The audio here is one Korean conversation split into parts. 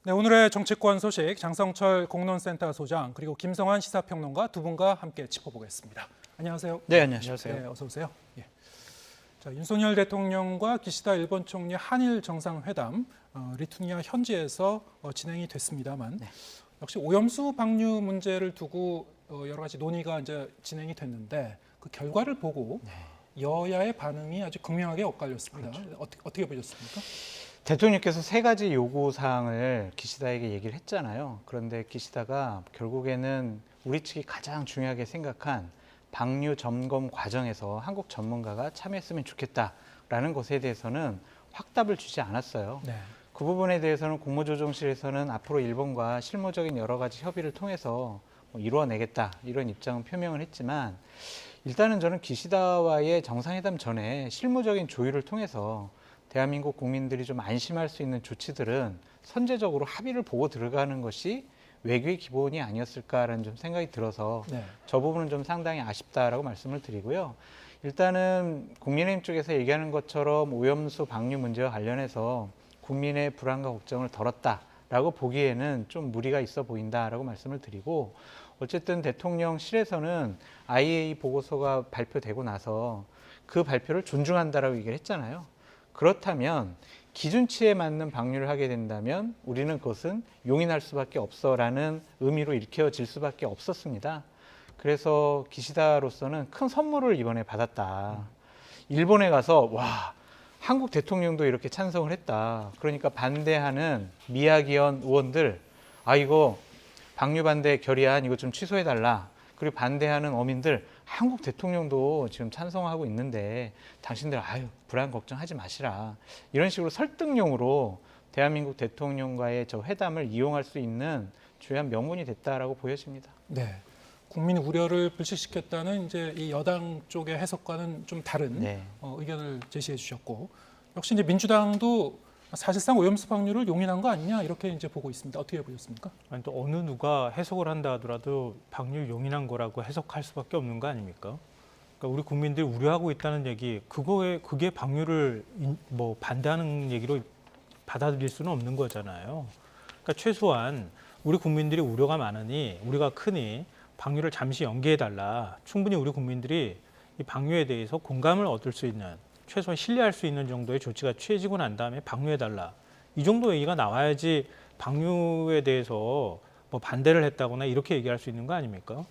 네, 오늘의 정치권 소식 장성철 공론센터 소장 그리고 김성환 시사평론가 두 분과 함께 짚어보겠습니다. 안녕하세요. 네, 안녕하세요. 네, 어서 오세요. 예. 자, 윤석열 대통령과 기시다 일본 총리 한일 정상회담 리투니아 현지에서 진행이 됐습니다만 네. 역시 오염수 방류 문제를 두고 여러 가지 논의가 이제 진행이 됐는데 그 결과를 보고 여야의 반응이 아주 극명하게 엇갈렸습니다. 그렇죠. 어떻게 보셨습니까? 대통령께서 세 가지 요구 사항을 기시다에게 얘기를 했잖아요. 그런데 기시다가 결국에는 우리 측이 가장 중요하게 생각한 방류 점검 과정에서 한국 전문가가 참여했으면 좋겠다라는 것에 대해서는 확답을 주지 않았어요. 네. 그 부분에 대해서는 국무조정실에서는 앞으로 일본과 실무적인 여러 가지 협의를 통해서 이루어내겠다 이런 입장은 표명을 했지만 일단은 저는 기시다와의 정상회담 전에 실무적인 조율을 통해서 대한민국 국민들이 좀 안심할 수 있는 조치들은 선제적으로 합의를 보고 들어가는 것이 외교의 기본이 아니었을까라는 좀 생각이 들어서 네. 저 부분은 좀 상당히 아쉽다라고 말씀을 드리고요. 일단은 국민의힘 쪽에서 얘기하는 것처럼 오염수 방류 문제와 관련해서 국민의 불안과 걱정을 덜었다라고 보기에는 좀 무리가 있어 보인다라고 말씀을 드리고 어쨌든 대통령실에서는 IAEA 보고서가 발표되고 나서 그 발표를 존중한다라고 얘기를 했잖아요. 그렇다면 기준치에 맞는 방류를 하게 된다면 우리는 그것은 용인할 수밖에 없어라는 의미로 읽혀질 수밖에 없었습니다. 그래서 기시다로서는 큰 선물을 이번에 받았다. 일본에 가서 와 한국 대통령도 이렇게 찬성을 했다. 그러니까 반대하는 미야기현 의원들 이거 방류 반대 결의안 이거 좀 취소해달라. 그리고 반대하는 어민들 한국 대통령도 지금 찬성하고 있는데 당신들 불안 걱정하지 마시라. 이런 식으로 설득용으로 대한민국 대통령과의 저 회담을 이용할 수 있는 중요한 명분이 됐다라고 보여집니다. 네. 국민 우려를 불식시켰다는 이제 이 여당 쪽의 해석과는 좀 다른 의견을 제시해 주셨고 역시 이제 민주당도 사실상 오염수 방류를 용인한 거 아니냐 이렇게 이제 보고 있습니다. 어떻게 보셨습니까? 아니, 또 어느 누가 해석을 한다 하더라도 방류 용인한 거라고 해석할 수밖에 없는 거 아닙니까? 그러니까 우리 국민들이 우려하고 있다는 얘기, 그게 방류를 반대하는 얘기로 받아들일 수는 없는 거잖아요. 그러니까 최소한 우리 국민들이 우려가 많으니 우리가 크니 방류를 잠시 연기해달라. 충분히 우리 국민들이 이 방류에 대해서 공감을 얻을 수 있는 최소한 신뢰할 수 있는 정도의 조치가 취해지고 난 다음에 방류해달라. 이 정도 얘기가 나와야지 방류에 대해서 반대를 했다거나 이렇게 얘기할 수 있는 거 아닙니까?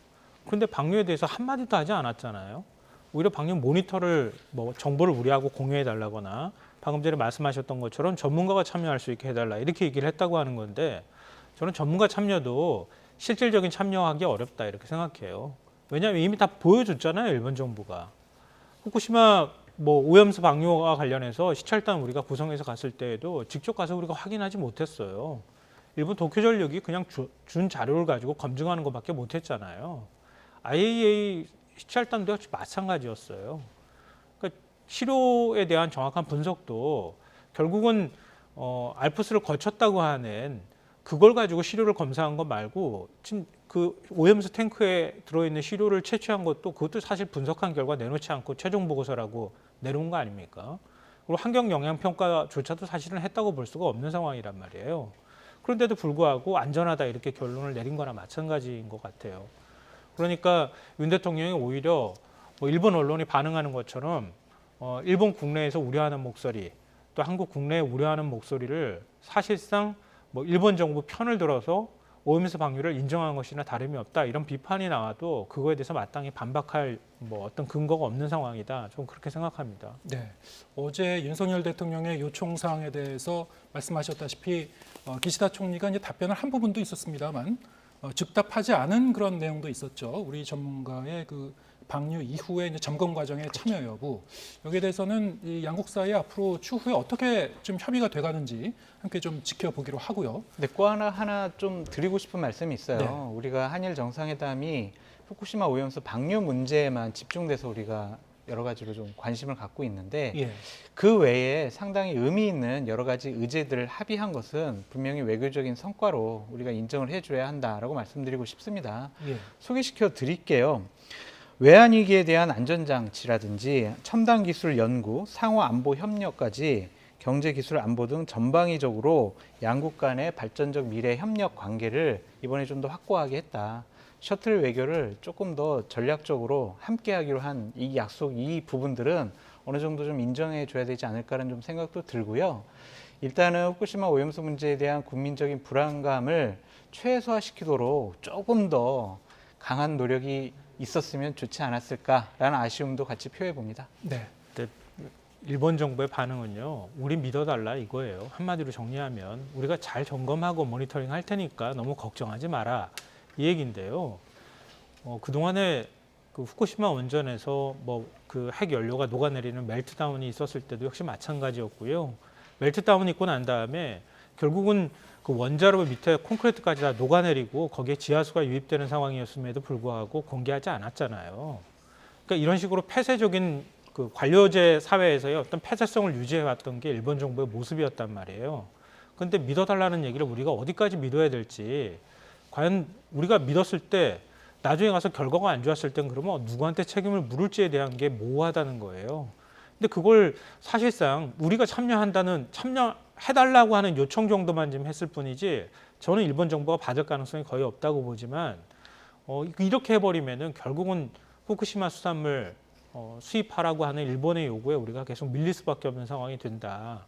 그런데 방류에 대해서 한마디도 하지 않았잖아요. 오히려 방류 모니터를 정보를 우리하고 공유해달라거나 방금 전에 말씀하셨던 것처럼 전문가가 참여할 수 있게 해달라 이렇게 얘기를 했다고 하는 건데 저는 전문가 참여도 실질적인 참여하기 어렵다 이렇게 생각해요. 왜냐하면 이미 다 보여줬잖아요. 일본 정부가. 후쿠시마 오염수 방류와 관련해서 시찰단 우리가 구성해서 갔을 때에도 직접 가서 우리가 확인하지 못했어요. 일본 도쿄전력이 그냥 준 자료를 가지고 검증하는 것밖에 못했잖아요. IAEA 시찰단도 역시 마찬가지였어요. 그러니까 시료에 대한 정확한 분석도 결국은 알프스를 거쳤다고 하는 그걸 가지고 시료를 검사한 것 말고 지금 그 오염수 탱크에 들어있는 시료를 채취한 그것도 사실 분석한 결과 내놓지 않고 최종 보고서라고 내놓은 거 아닙니까? 그리고 환경 영향 평가조차도 사실은 했다고 볼 수가 없는 상황이란 말이에요. 그런데도 불구하고 안전하다 이렇게 결론을 내린 거나 마찬가지인 것 같아요. 그러니까 윤 대통령이 오히려 일본 언론이 반응하는 것처럼 일본 국내에서 우려하는 목소리 또 한국 국내에 우려하는 목소리를 사실상 일본 정부 편을 들어서 오염수 방류를 인정한 것이나 다름이 없다 이런 비판이 나와도 그거에 대해서 마땅히 반박할 어떤 근거가 없는 상황이다. 좀 그렇게 생각합니다. 네, 어제 윤석열 대통령의 요청 사항에 대해서 말씀하셨다시피 기시다 총리가 이제 답변을 한 부분도 있었습니다만 즉답하지 않은 그런 내용도 있었죠. 우리 전문가의 그 방류 이후에 이제 점검 과정의 참여 여부 여기에 대해서는 이 양국 사이 앞으로 추후에 어떻게 좀 협의가 돼가는지 함께 좀 지켜보기로 하고요. 네, 꼭 하나 좀 드리고 싶은 말씀이 있어요. 네. 우리가 한일 정상회담이 후쿠시마 오염수 방류 문제에만 집중돼서 우리가 여러 가지로 좀 관심을 갖고 있는데 그 외에 상당히 의미 있는 여러 가지 의제들을 합의한 것은 분명히 외교적인 성과로 우리가 인정을 해줘야 한다라고 말씀드리고 싶습니다. 소개시켜 드릴게요. 외환위기에 대한 안전장치라든지 첨단 기술 연구, 상호 안보 협력까지 경제, 기술, 안보 등 전방위적으로 양국 간의 발전적 미래 협력 관계를 이번에 좀 더 확고하게 했다. 셔틀 외교를 조금 더 전략적으로 함께하기로 한 이 약속, 이 부분들은 어느 정도 좀 인정해 줘야 되지 않을까라는 좀 생각도 들고요. 일단은 후쿠시마 오염수 문제에 대한 국민적인 불안감을 최소화시키도록 조금 더 강한 노력이 있었으면 좋지 않았을까라는 아쉬움도 같이 표해 봅니다. 네. 근데 일본 정부의 반응은요, 우리 믿어달라 이거예요. 한마디로 정리하면 우리가 잘 점검하고 모니터링 할 테니까 너무 걱정하지 마라 이 얘기인데요. 그동안에 그 후쿠시마 원전에서 뭐 그 핵 연료가 녹아내리는 멜트다운이 있었을 때도 역시 마찬가지였고요. 멜트다운이 있고 난 다음에 결국은 그 원자로 밑에 콘크리트까지 다 녹아내리고 거기에 지하수가 유입되는 상황이었음에도 불구하고 공개하지 않았잖아요. 그러니까 이런 식으로 폐쇄적인 그 관료제 사회에서의 어떤 폐쇄성을 유지해왔던 게 일본 정부의 모습이었단 말이에요. 그런데 믿어달라는 얘기를 우리가 어디까지 믿어야 될지, 과연 우리가 믿었을 때 나중에 가서 결과가 안 좋았을 땐 그러면 누구한테 책임을 물을지에 대한 게 모호하다는 거예요. 근데 그걸 사실상 우리가 참여해달라고 하는 요청 정도만 지금 했을 뿐이지, 저는 일본 정부가 받을 가능성이 거의 없다고 보지만, 이렇게 해버리면은 결국은 후쿠시마 수산물 수입하라고 하는 일본의 요구에 우리가 계속 밀릴 수밖에 없는 상황이 된다.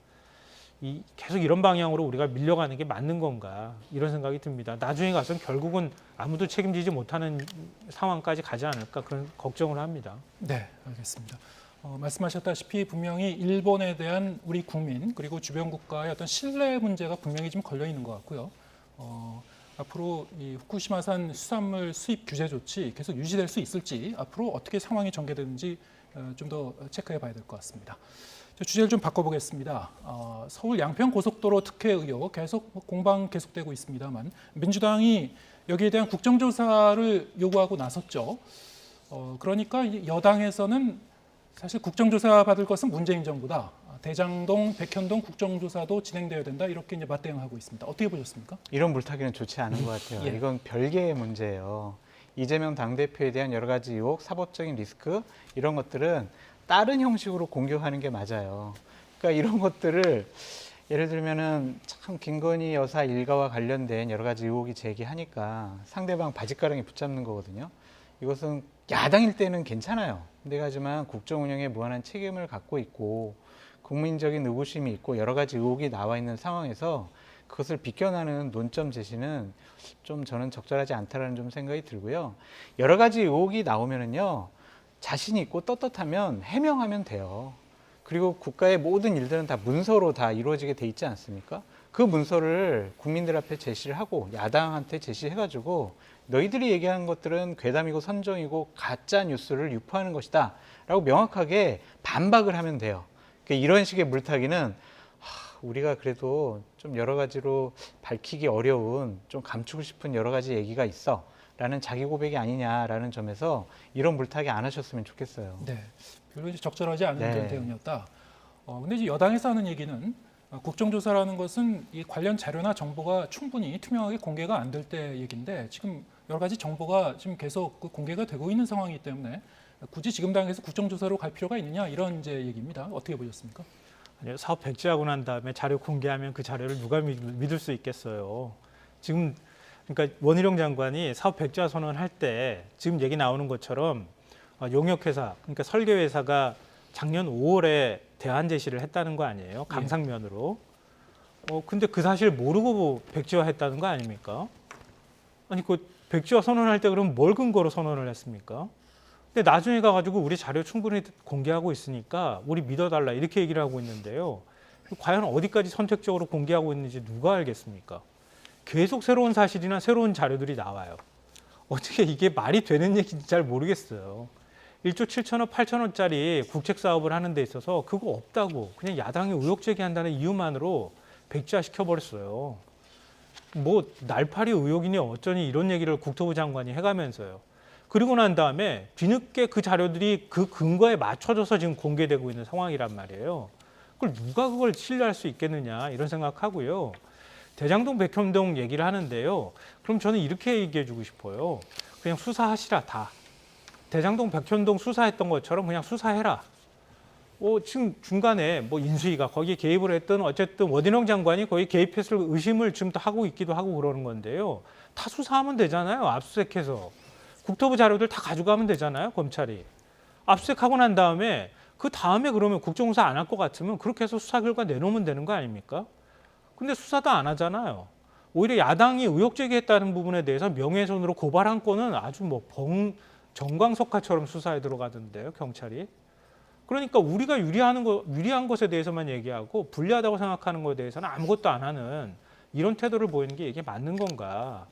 계속 이런 방향으로 우리가 밀려가는 게 맞는 건가, 이런 생각이 듭니다. 나중에 가서는 결국은 아무도 책임지지 못하는 상황까지 가지 않을까, 그런 걱정을 합니다. 네, 알겠습니다. 말씀하셨다시피 분명히 일본에 대한 우리 국민 그리고 주변 국가의 어떤 신뢰 문제가 분명히 좀 걸려 있는 것 같고요. 앞으로 이 후쿠시마산 수산물 수입 규제 조치 계속 유지될 수 있을지, 앞으로 어떻게 상황이 전개되는지 좀 더 체크해 봐야 될 것 같습니다. 주제를 좀 바꿔보겠습니다. 서울 양평 고속도로 특혜 의혹 계속 공방 계속되고 있습니다만, 민주당이 여기에 대한 국정조사를 요구하고 나섰죠. 그러니까 여당에서는 사실 국정조사 받을 것은 문재인 정부다. 대장동, 백현동 국정조사도 진행되어야 된다. 이렇게 이제 맞대응하고 있습니다. 어떻게 보셨습니까? 이런 물타기는 좋지 않은 것 같아요. 예. 이건 별개의 문제예요. 이재명 당대표에 대한 여러 가지 의혹, 사법적인 리스크, 이런 것들은 다른 형식으로 공격하는 게 맞아요. 그러니까 이런 것들을 예를 들면은 참 김건희 여사 일가와 관련된 여러 가지 의혹이 제기하니까 상대방 바짓가랑이 붙잡는 거거든요. 이것은 야당일 때는 괜찮아요. 근데 하지만 국정 운영에 무한한 책임을 갖고 있고 국민적인 의구심이 있고 여러 가지 의혹이 나와 있는 상황에서 그것을 비껴나는 논점 제시는 좀 저는 적절하지 않다라는 좀 생각이 들고요. 여러 가지 의혹이 나오면은요, 자신 있고 떳떳하면 해명하면 돼요. 그리고 국가의 모든 일들은 다 문서로 다 이루어지게 돼 있지 않습니까? 그 문서를 국민들 앞에 제시를 하고 야당한테 제시해가지고 너희들이 얘기한 것들은 괴담이고 선정이고 가짜 뉴스를 유포하는 것이다 라고 명확하게 반박을 하면 돼요. 그러니까 이런 식의 물타기는 우리가 그래도 좀 여러 가지로 밝히기 어려운, 좀 감추고 싶은 여러 가지 얘기가 있어 라는 자기 고백이 아니냐라는 점에서 이런 물타기 안 하셨으면 좋겠어요. 네, 별로 이제 적절하지 않은 네. 그런 대응이었다. 근데 이제 여당에서 하는 얘기는 국정조사라는 것은 이 관련 자료나 정보가 충분히 투명하게 공개가 안 될 때 얘기인데, 지금 여러 가지 정보가 지금 계속 공개가 되고 있는 상황이기 때문에 굳이 지금 당에서 국정조사로 갈 필요가 있느냐, 이런 이제 얘기입니다. 어떻게 보셨습니까? 아니요, 사업 백지하고 난 다음에 자료 공개하면 그 자료를 누가 믿을 수 있겠어요. 지금 그러니까 원희룡 장관이 사업 백지화 선언할 때 지금 얘기 나오는 것처럼 용역회사, 그러니까 설계회사가 작년 5월에 대안 제시를 했다는 거 아니에요? 강상면으로. 근데 그 사실 모르고 백지화 했다는 거 아닙니까? 아니 그 백지화 선언할 때 그럼 뭘 근거로 선언을 했습니까? 근데 나중에 가가지고 우리 자료 충분히 공개하고 있으니까 우리 믿어달라 이렇게 얘기를 하고 있는데요. 과연 어디까지 선택적으로 공개하고 있는지 누가 알겠습니까? 계속 새로운 사실이나 새로운 자료들이 나와요. 어떻게 이게 말이 되는 얘기인지 잘 모르겠어요. 1조 7천억, 8천억짜리 국책 사업을 하는 데 있어서 그거 없다고 그냥 야당이 의혹 제기한다는 이유만으로 백지화 시켜버렸어요. 뭐 날파리 의혹이니 어쩌니 이런 얘기를 국토부 장관이 해가면서요. 그리고 난 다음에 뒤늦게 그 자료들이 그 근거에 맞춰져서 지금 공개되고 있는 상황이란 말이에요. 그걸 누가 그걸 신뢰할 수 있겠느냐 이런 생각하고요. 대장동, 백현동 얘기를 하는데요. 그럼 저는 이렇게 얘기해 주고 싶어요. 그냥 수사하시라 다. 대장동, 백현동 수사했던 것처럼 그냥 수사해라. 지금 중간에 뭐 인수위가 거기에 개입을 했던 어쨌든 원희룡 장관이 거기 개입했을 의심을 지금 또 하고 있기도 하고 그러는 건데요. 다 수사하면 되잖아요. 압수수색해서. 국토부 자료들 다 가져가면 되잖아요. 검찰이. 압수수색하고 난 다음에 그 다음에 그러면 국정조사 안 할 것 같으면 그렇게 해서 수사 결과 내놓으면 되는 거 아닙니까? 근데 수사도 안 하잖아요. 오히려 야당이 의혹 제기했다는 부분에 대해서 명예훼손으로 고발한 건은 아주 뭐 정광석화처럼 수사에 들어가던데요. 경찰이. 그러니까 우리가 유리한 것에 대해서만 얘기하고 불리하다고 생각하는 것에 대해서는 아무것도 안 하는 이런 태도를 보이는 게 이게 맞는 건가?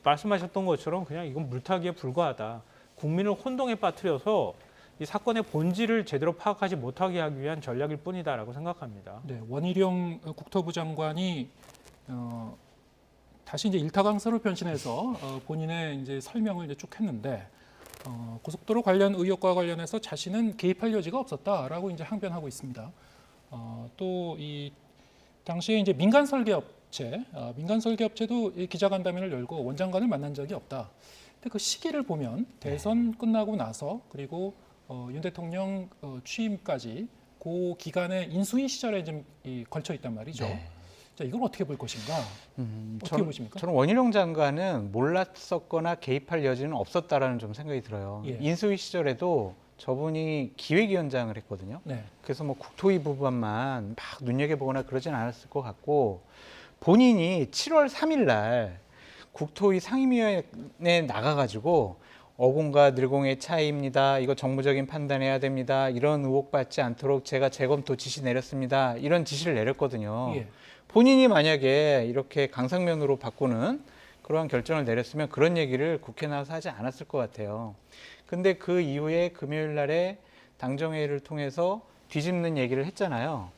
말씀하셨던 것처럼 그냥 이건 물타기에 불과하다. 국민을 혼동에 빠뜨려서 이 사건의 본질을 제대로 파악하지 못하게 하기 위한 전략일 뿐이다라고 생각합니다. 네, 원희룡 국토부 장관이 다시 이제 일타 강사로 변신해서 본인의 이제 설명을 이제 쭉 했는데 고속도로 관련 의혹과 관련해서 자신은 개입할 여지가 없었다라고 이제 항변하고 있습니다. 또 이 당시에 이제 민간 설계업체도 이 기자간담회를 열고 원장관을 만난 적이 없다. 근데 그 시기를 보면 대선 끝나고 나서 그리고 윤 대통령 취임까지 그 기간에 인수위 시절에 좀 걸쳐 있단 말이죠. 네. 자, 이걸 어떻게 볼 것인가? 어떻게 보십니까? 저는 원희룡 장관은 몰랐었거나 개입할 여지는 없었다라는 좀 생각이 들어요. 예. 인수위 시절에도 저분이 기획위원장을 했거든요. 네. 그래서 뭐 국토위 부분만 막 눈여겨보거나 그러진 않았을 것 같고 본인이 7월 3일 날 국토위 상임위원회에 나가가지고 어공과 늘공의 차이입니다. 이거 정무적인 판단해야 됩니다. 이런 의혹 받지 않도록 제가 재검토 지시 내렸습니다. 이런 지시를 내렸거든요. 예. 본인이 만약에 이렇게 강상면으로 바꾸는 그러한 결정을 내렸으면 그런 얘기를 국회에 나와서 하지 않았을 것 같아요. 근데 그 이후에 금요일 날에 당정회의를 통해서 뒤집는 얘기를 했잖아요.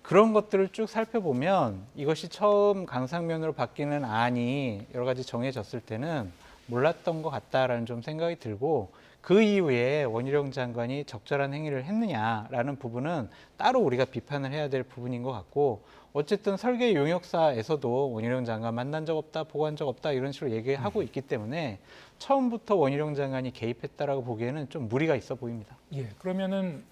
그런 것들을 쭉 살펴보면 이것이 처음 강상면으로 바뀌는 안이 여러 가지 정해졌을 때는 몰랐던 것 같다라는 좀 생각이 들고 그 이후에 원희룡 장관이 적절한 행위를 했느냐라는 부분은 따로 우리가 비판을 해야 될 부분인 것 같고 어쨌든 설계 용역사에서도 원희룡 장관 만난 적 없다, 보고한 적 없다 이런 식으로 얘기하고 있기 때문에 처음부터 원희룡 장관이 개입했다라고 보기에는 좀 무리가 있어 보입니다. 예. 그러면은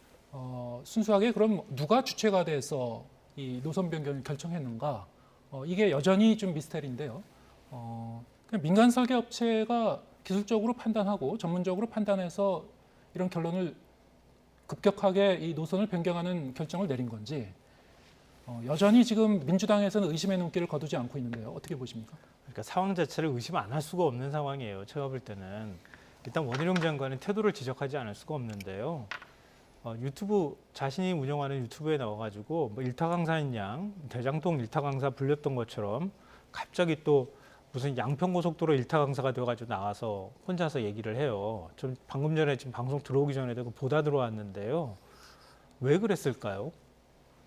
순수하게 그럼 누가 주체가 돼서 이 노선 변경을 결정했는가? 이게 여전히 좀 미스터리인데요. 그냥 민간 설계 업체가 기술적으로 판단하고 전문적으로 판단해서 이런 결론을 급격하게 이 노선을 변경하는 결정을 내린 건지 여전히 지금 민주당에서는 의심의 눈길을 거두지 않고 있는데요. 어떻게 보십니까? 그러니까 상황 자체를 의심 안 할 수가 없는 상황이에요. 제가 볼 때는 일단 원희룡 장관의 태도를 지적하지 않을 수가 없는데요. 유튜브 자신이 운영하는 유튜브에 나와가지고 뭐 일타 강사인 양 대장동 일타 강사 불렸던 것처럼 갑자기 또 무슨 양평고속도로 일타 강사가 되어가지고 나와서 혼자서 얘기를 해요. 좀 방금 전에 지금 방송 들어오기 전에도 보다 들어왔는데요. 왜 그랬을까요?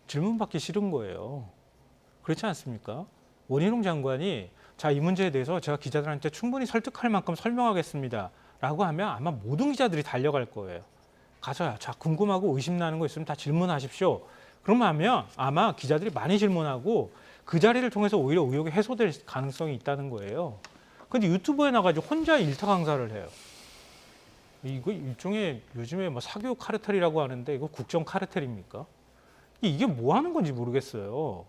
질문받기 싫은 거예요. 그렇지 않습니까? 원희룡 장관이 자, 이 문제에 대해서 제가 기자들한테 충분히 설득할 만큼 설명하겠습니다. 라고 하면 아마 모든 기자들이 달려갈 거예요. 가서야 자, 궁금하고 의심나는 거 있으면 다 질문하십시오. 그러면 아마 기자들이 많이 질문하고 그 자리를 통해서 오히려 의혹이 해소될 가능성이 있다는 거예요. 근데 유튜브에 나가지고 혼자 일타 강사를 해요. 이거 일종의 요즘에 뭐 사교 카르텔이라고 하는데 이거 국정 카르텔입니까? 이게 뭐 하는 건지 모르겠어요.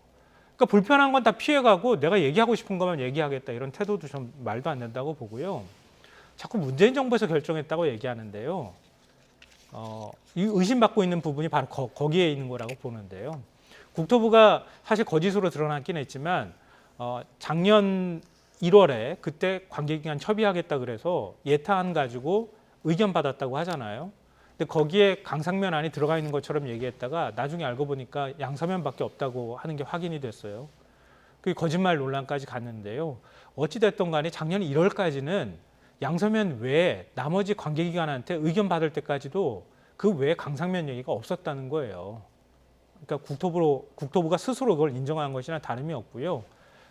그러니까 불편한 건 다 피해가고 내가 얘기하고 싶은 것만 얘기하겠다 이런 태도도 좀 말도 안 된다고 보고요. 자꾸 문재인 정부에서 결정했다고 얘기하는데요. 이 의심받고 있는 부분이 바로 거기에 있는 거라고 보는데요. 국토부가 사실 거짓으로 드러났긴 했지만 작년 1월에 그때 관계기관 협의하겠다 그래서 예타안 가지고 의견 받았다고 하잖아요. 근데 거기에 강상면안이 들어가 있는 것처럼 얘기했다가 나중에 알고 보니까 양서면밖에 없다고 하는 게 확인이 됐어요. 그게 거짓말 논란까지 갔는데요. 어찌됐든 간에 작년 1월까지는 양서면 외에 나머지 관계기관한테 의견 받을 때까지도 그 외에 강상면 얘기가 없었다는 거예요. 그러니까 국토부가 스스로 그걸 인정한 것이나 다름이 없고요.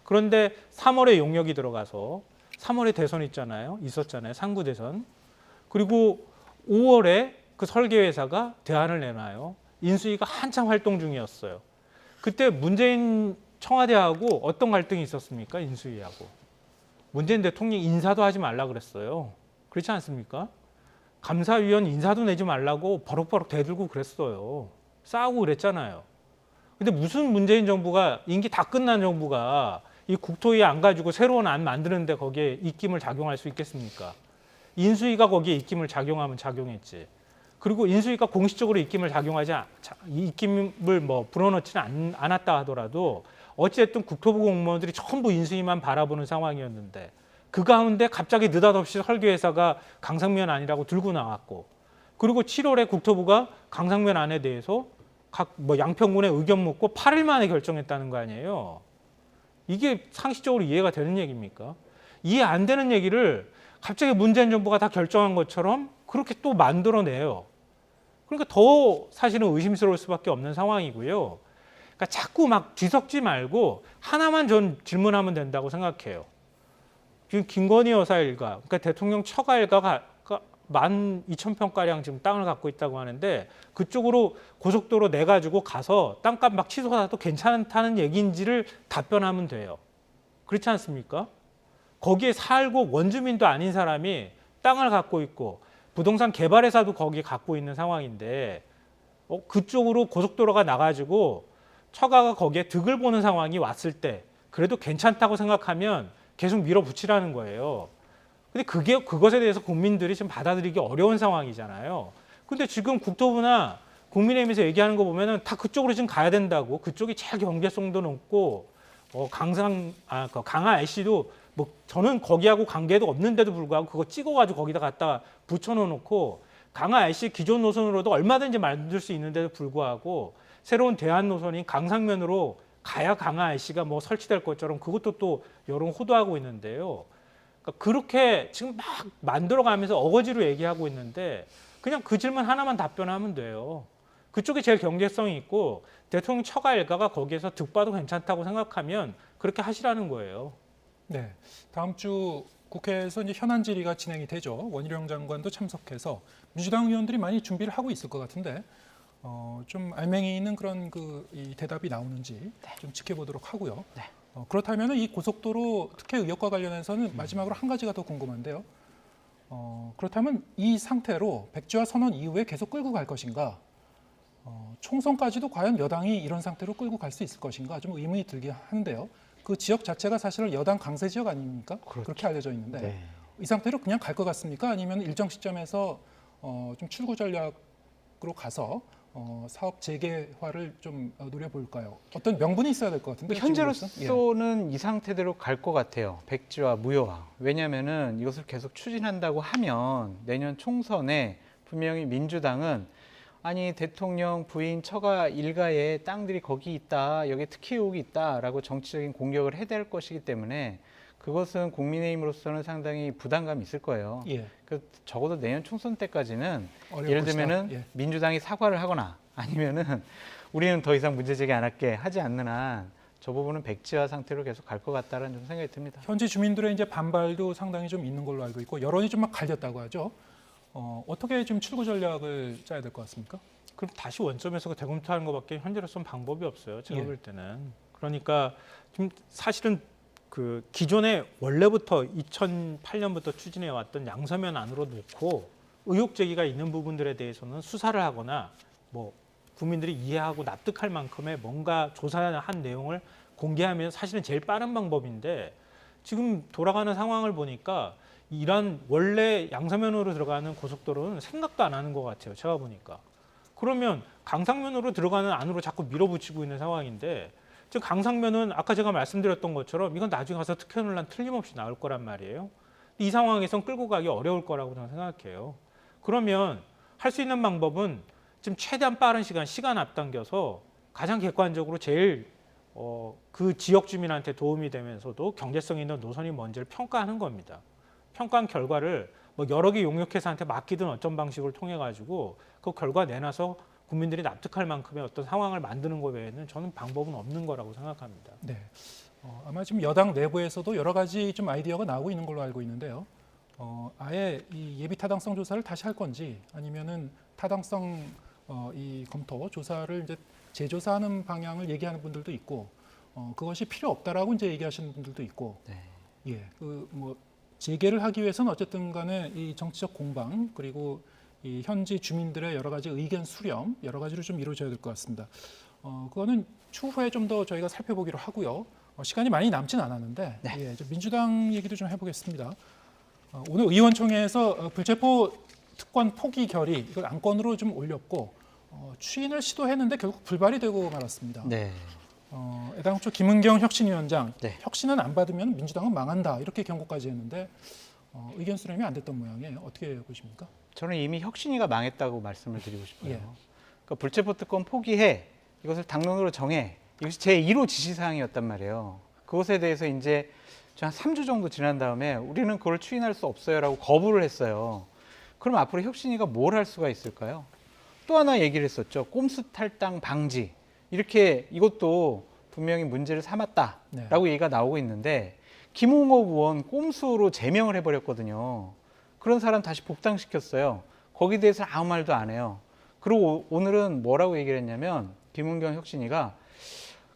그런데 3월에 용역이 들어가서 3월에 대선 있었잖아요. 상구 대선. 그리고 5월에 그 설계회사가 대안을 내놔요. 인수위가 한참 활동 중이었어요. 그때 문재인 청와대하고 어떤 갈등이 있었습니까? 인수위하고. 문재인 대통령 인사도 하지 말라 그랬어요. 그렇지 않습니까? 감사위원 인사도 내지 말라고 버럭버럭 대들고 그랬어요. 싸우고 그랬잖아요. 근데 무슨 문재인 정부가 임기 다 끝난 정부가 이 국토위 안 가지고 새로운 안 만드는데 거기에 입김을 작용할 수 있겠습니까? 인수위가 거기에 입김을 작용하면 작용했지. 그리고 인수위가 공식적으로 입김을 입김을 뭐 불어넣지는 않았다 하더라도 어찌됐든 국토부 공무원들이 전부 인수위만 바라보는 상황이었는데 그 가운데 갑자기 느닷없이 설계회사가 강상면 안이라고 들고 나왔고 그리고 7월에 국토부가 강상면 안에 대해서 각 뭐 양평군의 의견 묻고 8일 만에 결정했다는 거 아니에요. 이게 상식적으로 이해가 되는 얘기입니까? 이해 안 되는 얘기를 갑자기 문재인 정부가 다 결정한 것처럼 그렇게 또 만들어내요. 그러니까 더 사실은 의심스러울 수밖에 없는 상황이고요. 그러니까 자꾸 막 뒤섞지 말고 하나만 전 질문하면 된다고 생각해요. 지금 김건희 여사 일가, 그러니까 대통령 처가 일가가 12,000평가량 지금 땅을 갖고 있다고 하는데 그쪽으로 고속도로 내가지고 가서 땅값 막 취소하도 괜찮다는 얘기인지를 답변하면 돼요. 그렇지 않습니까? 거기에 살고 원주민도 아닌 사람이 땅을 갖고 있고 부동산 개발회사도 거기 갖고 있는 상황인데 그쪽으로 고속도로가 나가지고 처가가 거기에 득을 보는 상황이 왔을 때 그래도 괜찮다고 생각하면 계속 밀어붙이라는 거예요. 근데 그것에 대해서 국민들이 지금 받아들이기 어려운 상황이잖아요. 근데 지금 국토부나 국민의힘에서 얘기하는 거 보면은 다 그쪽으로 지금 가야 된다고. 그쪽이 제일 경제성도 높고 강화 IC도 뭐 저는 거기하고 관계도 없는데도 불구하고 그거 찍어가지고 거기다 갖다 붙여놓고 강화 IC 기존 노선으로도 얼마든지 만들 수 있는데도 불구하고 새로운 대안 노선인 강상면으로 가야 강화 IC가 뭐 설치될 것처럼 그것도 또 여론 호도하고 있는데요. 그러니까 그렇게 지금 막 만들어가면서 어거지로 얘기하고 있는데 그냥 그 질문 하나만 답변하면 돼요. 그쪽이 제일 경제성이 있고 대통령 처가 일가가 거기에서 득봐도 괜찮다고 생각하면 그렇게 하시라는 거예요. 네, 다음 주 국회에서 이제 현안 질의가 진행이 되죠. 원희룡 장관도 참석해서 민주당 의원들이 많이 준비를 하고 있을 것 같은데 좀 알맹이 있는 그런 이 대답이 나오는지 좀 지켜보도록 하고요. 네. 그렇다면 이 고속도로 특혜 의혹과 관련해서는 마지막으로 한 가지가 더 궁금한데요. 그렇다면 이 상태로 백지화 선언 이후에 계속 끌고 갈 것인가? 총선까지도 과연 여당이 이런 상태로 끌고 갈 수 있을 것인가? 좀 의문이 들게 하는데요. 그 지역 자체가 사실은 여당 강세 지역 아닙니까? 그렇죠. 그렇게 알려져 있는데 네. 이 상태로 그냥 갈 것 같습니까? 아니면 일정 시점에서 좀 출구 전략으로 가서 사업 재개화를 좀 노려볼까요? 어떤 명분이 있어야 될 것 같은데 현재로서는 이 상태대로 갈 것 같아요. 백지화, 무효화. 왜냐하면은 이것을 계속 추진한다고 하면 내년 총선에 분명히 민주당은 아니 대통령 부인 처가 일가의 땅들이 거기 있다, 여기 특혜 의혹이 있다라고 정치적인 공격을 해댈 것이기 때문에 그것은 국민의힘으로서는 상당히 부담감이 있을 거예요. 예. 적어도 내년 총선 때까지는 어려울 예를 것이다. 들면은 예. 민주당이 사과를 하거나 아니면은 우리는 더 이상 문제 제기 안 할게 하지 않는 한 저 부분은 백지화 상태로 계속 갈 것 같다라는 좀 생각이 듭니다. 현지 주민들의 이제 반발도 상당히 좀 있는 걸로 알고 있고 여론이 좀 막 갈렸다고 하죠. 어떻게 좀 출구 전략을 짜야 될 것 같습니까? 그럼 다시 원점에서 재검토하는 것밖에 현재로서는 방법이 없어요. 제가 예. 볼 때는. 그러니까 지금 사실은 그 기존에 원래부터 2008년부터 추진해 왔던 양서면 안으로 놓고 의혹 제기가 있는 부분들에 대해서는 수사를 하거나 뭐 국민들이 이해하고 납득할 만큼의 뭔가 조사한 내용을 공개하면 사실은 제일 빠른 방법인데 지금 돌아가는 상황을 보니까 이런 원래 양서면으로 들어가는 고속도로는 생각도 안 하는 것 같아요. 제가 보니까. 그러면 강상면으로 들어가는 안으로 자꾸 밀어붙이고 있는 상황인데 지금 강상면은 아까 제가 말씀드렸던 것처럼 이건 나중에 가서 특혜 논란 틀림없이 나올 거란 말이에요. 이 상황에선 끌고 가기 어려울 거라고 저는 생각해요. 그러면 할 수 있는 방법은 지금 최대한 빠른 시간 앞당겨서 가장 객관적으로 제일 그 지역 주민한테 도움이 되면서도 경제성 있는 노선이 뭔지를 평가하는 겁니다. 평가한 결과를 뭐 여러 개 용역회사한테 맡기든 어떤 방식을 통해 가지고 그 결과 내놔서 국민들이 납득할 만큼의 어떤 상황을 만드는 것 외에는 저는 방법은 없는 거라고 생각합니다. 네. 아마 지금 여당 내부에서도 여러 가지 좀 아이디어가 나오고 있는 걸로 알고 있는데요. 아예 이 예비 타당성 조사를 다시 할 건지 아니면은 타당성 이 검토 조사를 이제 재조사하는 방향을 얘기하는 분들도 있고 그것이 필요 없다라고 이제 얘기하시는 분들도 있고 네. 예, 그 뭐 재개를 하기 위해서는 어쨌든 간에 이 정치적 공방 그리고 이 현지 주민들의 여러 가지 의견 수렴, 여러 가지로 좀 이루어져야 될 것 같습니다. 그거는 추후에 좀 더 저희가 살펴보기로 하고요. 시간이 많이 남진 않았는데 네. 예, 민주당 얘기도 좀 해보겠습니다. 오늘 의원총회에서 불체포 특권 포기 결의 이걸 안건으로 좀 올렸고 추인을 시도했는데 결국 불발이 되고 말았습니다. 네. 애당초 김은경 혁신위원장 네. 혁신은 안 받으면 민주당은 망한다 이렇게 경고까지 했는데 의견 수렴이 안 됐던 모양이에요. 어떻게 보십니까? 저는 이미 혁신위가 망했다고 말씀을 드리고 싶어요. 예. 그러니까 불체포 특권 포기해, 이것을 당론으로 정해, 이것이 제 1호 지시사항이었단 말이에요. 그것에 대해서 이제 한 3주 정도 지난 다음에 우리는 그걸 추인할 수 없어요라고 거부를 했어요. 그럼 앞으로 혁신위가 뭘 할 수가 있을까요? 또 하나 얘기를 했었죠. 꼼수 탈당 방지. 이렇게 이것도 분명히 문제를 삼았다라고 네. 얘기가 나오고 있는데 김홍업 의원 꼼수로 제명을 해버렸거든요. 그런 사람 다시 복당시켰어요. 거기에 대해서 아무 말도 안 해요. 그리고 오늘은 뭐라고 얘기를 했냐면 김은경 혁신위가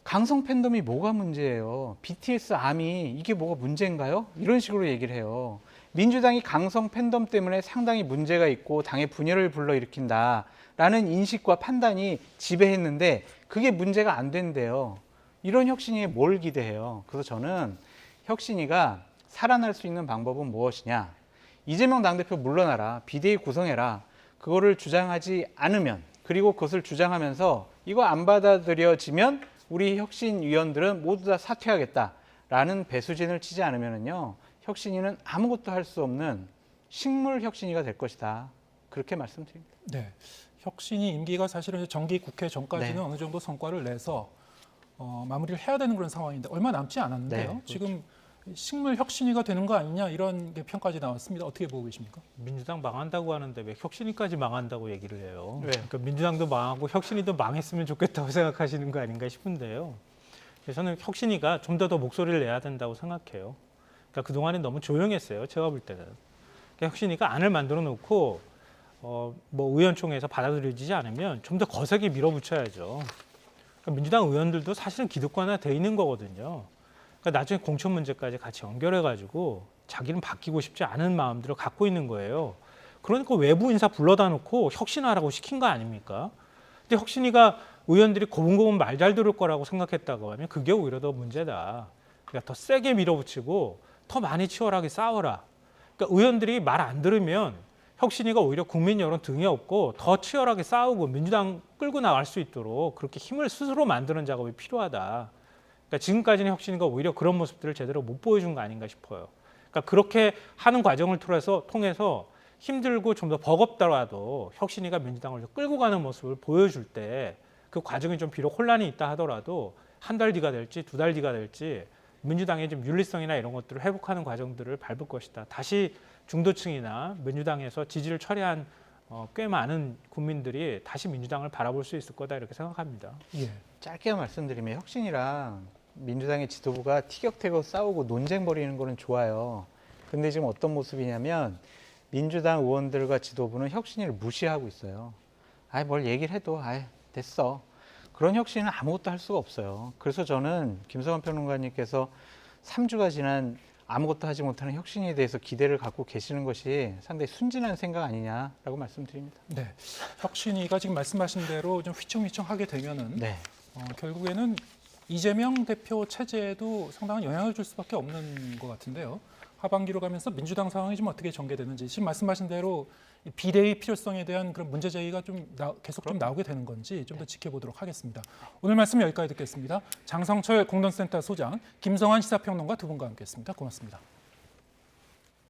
강성 팬덤이 뭐가 문제예요? BTS 아미 이게 뭐가 문제인가요? 이런 식으로 얘기를 해요. 민주당이 강성 팬덤 때문에 상당히 문제가 있고 당의 분열을 불러일으킨다라는 인식과 판단이 지배했는데 그게 문제가 안 된대요. 이런 혁신위에 뭘 기대해요? 그래서 저는 혁신위가 살아날 수 있는 방법은 무엇이냐? 이재명 당대표 물러나라, 비대위 구성해라. 그거를 주장하지 않으면, 그리고 그것을 주장하면서 이거 안 받아들여지면 우리 혁신위원들은 모두 다 사퇴하겠다라는 배수진을 치지 않으면요, 혁신위는 아무것도 할 수 없는 식물 혁신위가 될 것이다. 그렇게 말씀드립니다. 네, 혁신이 임기가 사실은 정기 국회 전까지는 네. 어느 정도 성과를 내서 마무리를 해야 되는 그런 상황인데 얼마 남지 않았는데요. 네, 그렇죠. 지금 식물 혁신위가 되는 거 아니냐 이런 게 평가까지 나왔습니다. 어떻게 보고 계십니까? 민주당 망한다고 하는데 왜 혁신위까지 망한다고 얘기를 해요? 네. 그러니까 민주당도 망하고 혁신위도 망했으면 좋겠다고 생각하시는 거 아닌가 싶은데요. 그래서 저는 혁신위가 좀 더 목소리를 내야 된다고 생각해요. 그러니까 그동안에 너무 조용했어요. 제가 볼 때는. 그러니까 혁신위가 안을 만들어 놓고 뭐 의원총회에서 받아들여지지 않으면 좀 더 거세게 밀어붙여야죠. 그러니까 민주당 의원들도 사실은 기득권화 돼 있는 거거든요. 그러니까 나중에 공천 문제까지 같이 연결해가지고 자기는 바뀌고 싶지 않은 마음들을 갖고 있는 거예요. 그러니까 외부 인사 불러다 놓고 혁신하라고 시킨 거 아닙니까? 근데 혁신위가 의원들이 고분고분 말 잘 들을 거라고 생각했다고 하면 그게 오히려 더 문제다. 그러니까 더 세게 밀어붙이고 더 많이 치열하게 싸워라. 그러니까 의원들이 말 안 들으면 혁신위가 오히려 국민 여론 등에 업고 더 치열하게 싸우고 민주당 끌고 나갈 수 있도록 그렇게 힘을 스스로 만드는 작업이 필요하다. 그러니까 지금까지는 혁신위가 오히려 그런 모습들을 제대로 못 보여준 거 아닌가 싶어요. 그러니까 그렇게 하는 과정을 통해서 힘들고 좀 더 버겁더라도 혁신위가 민주당을 끌고 가는 모습을 보여줄 때 그 과정이 좀 비록 혼란이 있다 하더라도 한 달 뒤가 될지 두 달 뒤가 될지 민주당의 좀 윤리성이나 이런 것들을 회복하는 과정들을 밟을 것이다. 다시 중도층이나 민주당에서 지지를 철회한 꽤 많은 국민들이 다시 민주당을 바라볼 수 있을 거다 이렇게 생각합니다. 예. 짧게 말씀드리면 혁신이랑 민주당의 지도부가 티격태격 싸우고 논쟁 벌이는 거는 좋아요. 근데 지금 어떤 모습이냐면 민주당 의원들과 지도부는 혁신위를 무시하고 있어요. 아이 뭘 얘기를 해도 아이 됐어. 그런 혁신은 아무것도 할 수가 없어요. 그래서 저는 김성환 평론가님께서 3주가 지난 아무것도 하지 못하는 혁신에 대해서 기대를 갖고 계시는 것이 상당히 순진한 생각 아니냐라고 말씀드립니다. 네, 혁신위가 지금 말씀하신 대로 좀 휘청휘청하게 되면은 네. 결국에는 이재명 대표 체제에도 상당한 영향을 줄 수밖에 없는 것 같은데요. 하반기로 가면서 민주당 상황이 좀 어떻게 전개되는지 지금 말씀하신 대로 이 비대위 필요성에 대한 그런 문제 제기가 좀 계속 좀 나오게 되는 건지 좀 더 지켜보도록 하겠습니다. 오늘 말씀 여기까지 듣겠습니다. 장성철 공동센터 소장, 김성환 시사평론가 두 분과 함께했습니다. 고맙습니다.